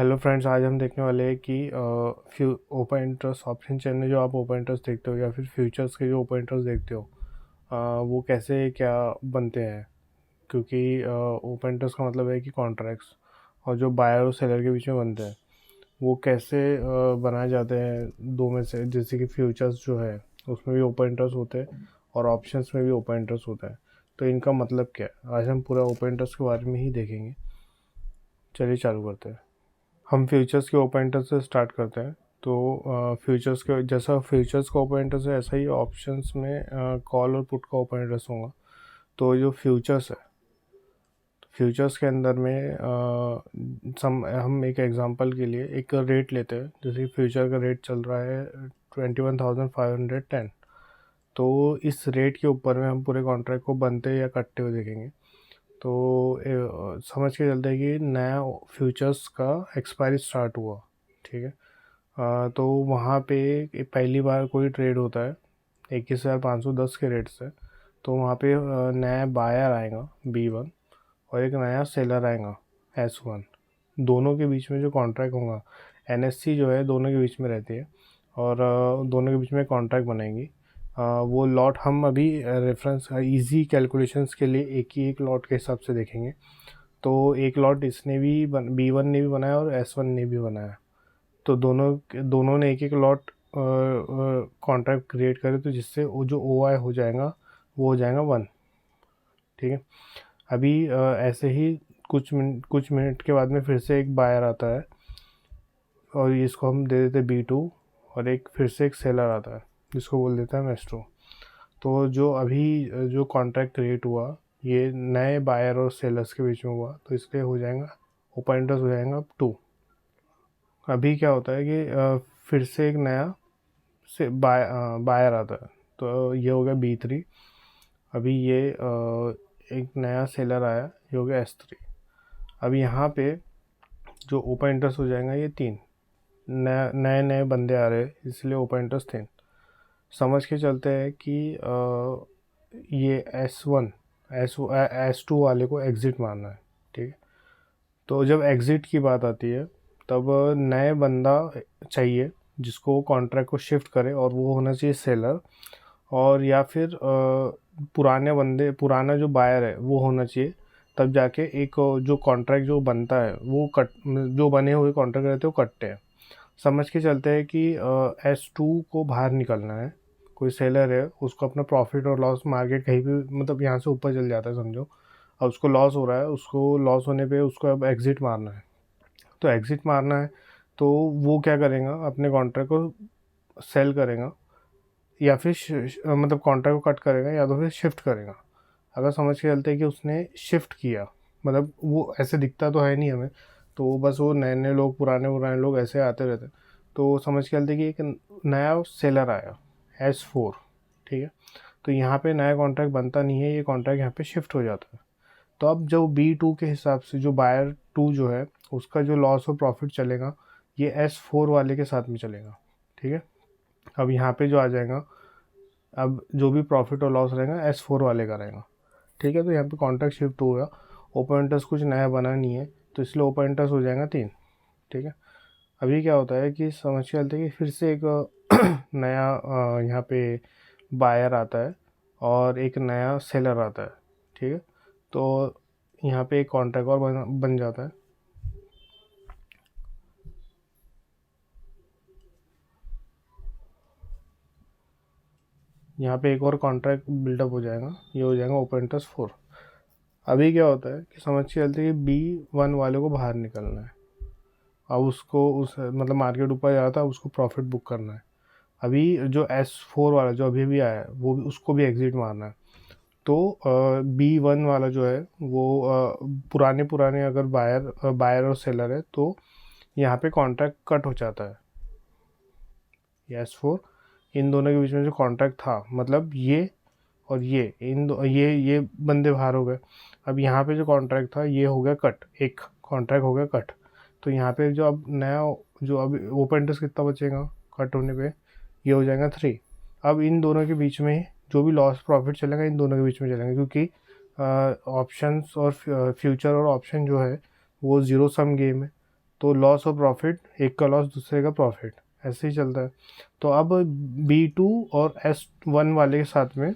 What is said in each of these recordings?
Hello friends, आज हम देखने वाले हैं कि ओपन इंटरेस्ट ऑप्शन चेन में जो आप ओपन इंटरेस्ट देखते हो या फिर फ्यूचर्स के जो ओपन इंटरेस्ट देखते हो, वो कैसे क्या बनते हैं। क्योंकि ओपन इंटरेस्ट का मतलब है कि कॉन्ट्रैक्ट्स और जो बायर और सेलर के बीच में बनते हैं वो कैसे बनाए जाते हैं दो में से। जैसे कि फ्यूचर्स जो है उसमें भी ओपन इंटरेस्ट होते हैं और ऑप्शंस में भी ओपन इंटरेस्ट होता है। तो इनका मतलब क्या है, आज हम पूरा ओपन इंटरेस्ट के बारे में ही देखेंगे। चलिए चालू करते हैं। हम फ्यूचर्स के ओपन इंटरेस्ट से स्टार्ट करते हैं। तो फ्यूचर्स के जैसा फ्यूचर्स का ओपन इंटरेस्ट है, ऐसा ही ऑप्शंस में कॉल और पुट का ओपन इंटरेस्ट होगा। तो जो फ्यूचर्स है, फ्यूचर्स के अंदर में हम एक एग्जांपल के लिए एक रेट लेते हैं। जैसे फ्यूचर का रेट चल रहा है 21,510। तो इस रेट के ऊपर में हम पूरे कॉन्ट्रैक्ट को बनते या कटते हुए देखेंगे। तो समझ के चलते हैं कि नया फ्यूचर्स का एक्सपायरी स्टार्ट हुआ। ठीक है। तो वहाँ पे पहली बार कोई ट्रेड होता है 21,510 के रेट से। तो वहाँ पे नया बायर आएगा B1 और एक नया सेलर आएगा S1। दोनों के बीच में जो कॉन्ट्रैक्ट होगा, NSC जो है दोनों के बीच में रहती है और दोनों के बीच में कॉन्ट्रैक्ट बनेंगी। वो लॉट हम अभी रेफरेंस इजी कैलकुलेशंस के लिए एक लॉट के हिसाब से देखेंगे। तो एक लॉट इसने भी B1 ने भी बनाया और S1 ने भी बनाया। तो दोनों दोनों ने एक लॉट कॉन्ट्रैक्ट क्रिएट करे, तो जिससे वो जो OI हो जाएगा वो हो जाएगा 1। ठीक है। अभी ऐसे ही कुछ मिनट के बाद में फिर से एक बायर आता है और इसको हम दे देते B2 और एक फिर से एक सेलर आता है जिसको बोल देता है S2। तो जो अभी जो कॉन्ट्रैक्ट क्रिएट हुआ ये नए बायर और सेलर्स के बीच में हुआ, तो इसलिए हो जाएगा ओपन इंटरेस्ट हो जाएगा 2। अभी क्या होता है कि फिर से एक नया से बायर आता है, तो ये हो गया B3। अभी ये एक नया सेलर आया, ये हो गया S3। अब यहाँ पे जो ओपन इंटरेस्ट हो जाएगा ये 3। नए नए बंदे आ रहे हैं इसलिए ओपन इंटरेस्ट 3। समझ के चलते हैं कि ये S2 वाले को एग्ज़िट मारना है। ठीक है। तो जब एग्ज़िट की बात आती है तब नए बंदा चाहिए जिसको कॉन्ट्रैक्ट को शिफ्ट करे, और वो होना चाहिए सेलर। और या फिर पुराना जो बायर है वो होना चाहिए। तब जाके एक जो कॉन्ट्रैक्ट जो बनता है वो कट जो बने हुए कॉन्ट्रैक्ट रहते हैं वो कटते हैं। समझ के चलते हैं कि S2 को बाहर निकलना है। कोई सेलर है उसको अपना प्रॉफिट और लॉस मार्केट कहीं भी मतलब यहाँ से ऊपर चल जाता है समझो। अब उसको लॉस हो रहा है, उसको लॉस होने पे उसको अब एग्ज़िट मारना है। तो एग्ज़िट मारना है तो वो क्या करेगा, अपने कॉन्ट्रैक्ट को सेल करेगा या फिर मतलब कॉन्ट्रैक्ट को कट करेगा या तो फिर शिफ्ट करेगा। अगर समझ के चलते हैं कि उसने शिफ्ट किया, मतलब वो ऐसे दिखता तो है नहीं हमें, तो बस वो नए नए लोग पुराने पुराने लोग ऐसे आते रहते। तो समझ के चलते कि एक नया सेलर आया S4। ठीक है। तो यहाँ पे नया कॉन्ट्रैक्ट बनता नहीं है, ये कॉन्ट्रैक्ट यहाँ पे शिफ्ट हो जाता है। तो अब जो B2 के हिसाब से जो बायर 2 जो है उसका जो लॉस और प्रॉफिट चलेगा ये S4 वाले के साथ में चलेगा। ठीक है। अब यहाँ पे जो आ जाएगा, अब जो भी प्रॉफिट और लॉस रहेगा S4 वाले का रहेगा। ठीक है। तो यहाँ पे कॉन्ट्रैक्ट शिफ्ट हो गया, ओपन इंटरेस्ट कुछ नया बना नहीं है तो इसलिए ओपन इंटरेस्ट हो जाएगा 3। ठीक है। अभी क्या होता है कि समझ के चलते हैं कि फिर से एक नया यहाँ पे बायर आता है और एक नया सेलर आता है। ठीक है। तो यहाँ पे एक कॉन्ट्रैक्ट और बन जाता है। यहाँ पे एक और कॉन्ट्रैक्ट बिल्डअप हो जाएगा, ये हो जाएगा ओपन इंटरेस्ट 4। अभी क्या होता है कि समझ के चलते हैं कि B1 वाले को बाहर निकलना है। अब उसको उस मतलब मार्केट ऊपर जा रहा था, उसको प्रॉफिट बुक करना है। अभी जो S4 वाला जो अभी भी आया है वो उसको भी एग्ज़िट मारना है। तो B1 वाला जो है वो पुराने पुराने अगर बायर और सेलर है तो यहाँ पे कॉन्ट्रैक्ट कट हो जाता है। S4 इन दोनों के बीच में जो कॉन्ट्रैक्ट था, मतलब ये और ये बंदे बाहर हो गए। अब यहाँ पे जो कॉन्ट्रैक्ट था ये हो गया कट, एक कॉन्ट्रैक्ट हो गया कट। तो यहाँ पे जो अब नया जो अब ओपन इंटरेस्ट कितना बचेगा कट होने पे, ये हो जाएगा 3। अब इन दोनों के बीच में जो भी लॉस प्रॉफिट चलेगा इन दोनों के बीच में चलेगा, क्योंकि ऑप्शंस और फ्यूचर और ऑप्शन जो है वो ज़ीरो सम गेम है। तो लॉस और प्रॉफिट, एक का लॉस दूसरे का प्रॉफिट, ऐसे ही चलता है। तो अब B2 और S1 वाले के साथ में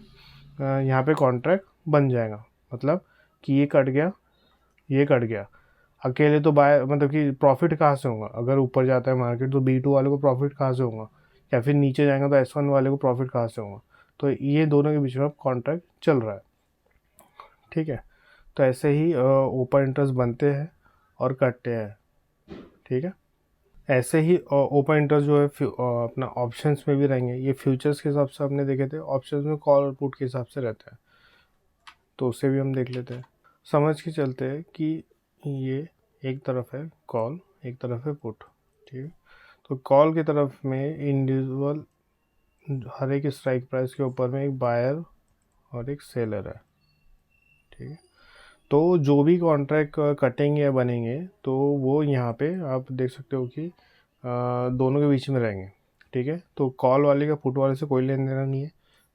यहाँ पे कॉन्ट्रैक्ट बन जाएगा, मतलब कि ये कट गया, ये कट गया। अकेले तो बाय मतलब कि प्रॉफिट कहाँ से होगा, अगर ऊपर जाता है मार्केट तो B2 वाले को प्रॉफिट कहाँ से होगा, या फिर नीचे जाएंगे तो S1 वाले को प्रॉफिट कहाँ से होगा। तो ये दोनों के बीच में अब कॉन्ट्रैक्ट चल रहा है, ठीक है। तो ऐसे ही ओपन इंटरेस्ट बनते हैं और कटते हैं, ठीक है। ऐसे ही ओपन इंटरेस्ट जो है अपना ऑप्शंस में भी रहेंगे। ये फ्यूचर्स के हिसाब से हमने देखे थे, ऑप्शंस में कॉल और पुट के हिसाब से रहता है, तो उसे भी हम देख लेते हैं। समझ के चलते हैं कि ये एक तरफ है कॉल, एक तरफ है पुट, ठीक है। तो कॉल की तरफ में इंडिविजुअल हर एक स्ट्राइक प्राइस के ऊपर में एक बायर और एक सेलर है, ठीक है। तो जो भी कॉन्ट्रैक्ट कटेंगे या बनेंगे तो वो यहाँ पे आप देख सकते हो कि दोनों के बीच में रहेंगे, ठीक है। तो कॉल वाले का पुट वाले से कोई लेन देना नहीं है।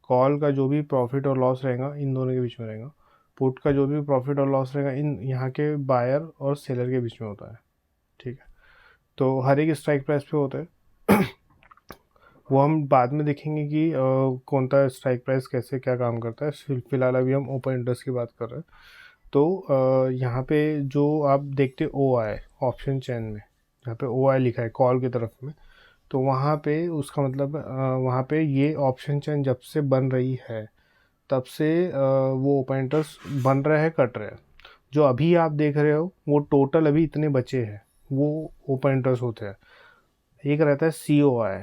कॉल का जो भी प्रॉफिट और लॉस रहेगा इन दोनों के बीच में रहेगा। पुट का जो भी प्रॉफिट और लॉस रहेगा इन यहाँ के बायर और सेलर के बीच में होता है, ठीक है। तो हर एक स्ट्राइक प्राइस पे होता है। वो हम बाद में देखेंगे कि कौन सा स्ट्राइक प्राइस कैसे क्या काम करता है। फिलहाल अभी हम ओपन इंटरेस्ट की बात कर रहे हैं। तो यहाँ पे जो आप देखते ओ आई ऑप्शन चेन में, यहाँ पे ओ आई लिखा है कॉल की तरफ में, तो वहाँ पे उसका मतलब वहाँ पे ये ऑप्शन चेन जब से बन रही है तब से वो ओपन इंटरेस्ट बन रहा है, कट रहा है। जो अभी आप देख रहे हो वो टोटल अभी इतने बचे हैं, वो ओपन इंटरेस्ट होते हैं। एक रहता है COI,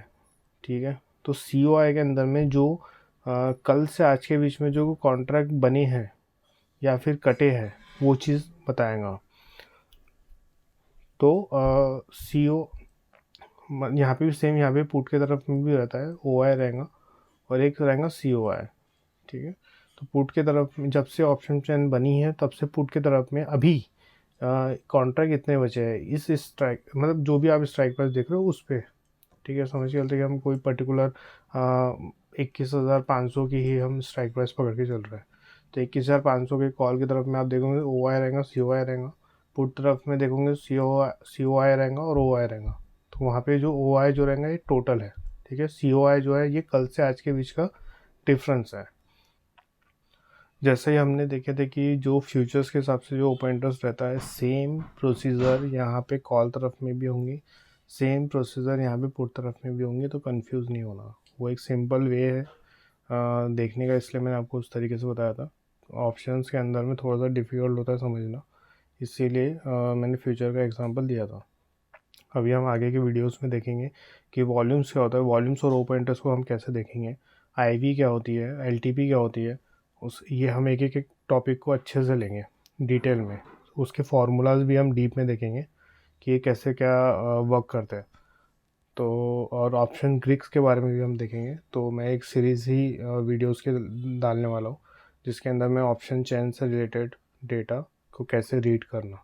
ठीक है। तो COI के अंदर में जो कल से आज के बीच में जो कॉन्ट्रैक्ट बने हैं या फिर कटे हैं वो चीज़ बताएगा। तो CO यहाँ पे भी सेम, यहाँ पे पुट के तरफ में भी रहता है OI रहेगा और एक रहेगा COI, ठीक है। तो पुट के तरफ में जब से ऑप्शन चेन बनी है तब से पुट के तरफ में अभी कॉन्ट्रैक्ट इतने बचे हैं इस स्ट्राइक, मतलब जो भी आप स्ट्राइक प्राइस देख रहे हो उस पर, ठीक है। समझ के चलते कि हम कोई पर्टिकुलर 21,500 की ही हम स्ट्राइक प्राइस पकड़ के चल रहे हैं। तो 21,500 के कॉल की तरफ में आप देखोगे OI रहेगा, COI रहेगा। पुट तरफ में देखोगे COI रहेगा और OI रहेगा। तो वहाँ पे जो OI जो रहेगा ये टोटल है, ठीक है। COI जो है ये कल से आज के बीच का डिफरेंस है। जैसे ही हमने देखे थे कि जो फ्यूचर्स के हिसाब से जो ओपन इंटरेस्ट रहता है, सेम प्रोसीजर यहाँ पे कॉल तरफ में भी होंगी, सेम प्रोसीजर यहाँ पे पुट तरफ में भी होंगे। तो कंफ्यूज नहीं होना, वो एक सिंपल वे है देखने का, इसलिए मैंने आपको उस तरीके से बताया था। ऑप्शंस के अंदर में थोड़ा सा डिफ़िकल्ट होता है समझना, इसीलिए मैंने फ्यूचर का एग्जांपल दिया था। अभी हम आगे के वीडियोस में देखेंगे कि वॉल्यूम्स क्या होता है, वॉल्यूम्स और ओपन इंटरेस्ट को हम कैसे देखेंगे, IV क्या होती है, LTP क्या होती है, उस ये हम एक एक टॉपिक को अच्छे से लेंगे डिटेल में। उसके फार्मूलाज भी हम डीप में देखेंगे कि ये कैसे क्या वर्क करते हैं। तो और ऑप्शन ग्रिक्स के बारे में भी हम देखेंगे। तो मैं एक सीरीज़ ही वीडियोस के डालने वाला हूँ जिसके अंदर मैं ऑप्शन चेन से रिलेटेड डेटा को कैसे रीड करना,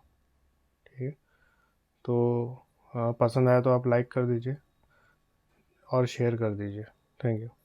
ठीक है। तो पसंद आया तो आप लाइक कर दीजिए और शेयर कर दीजिए। Thank you.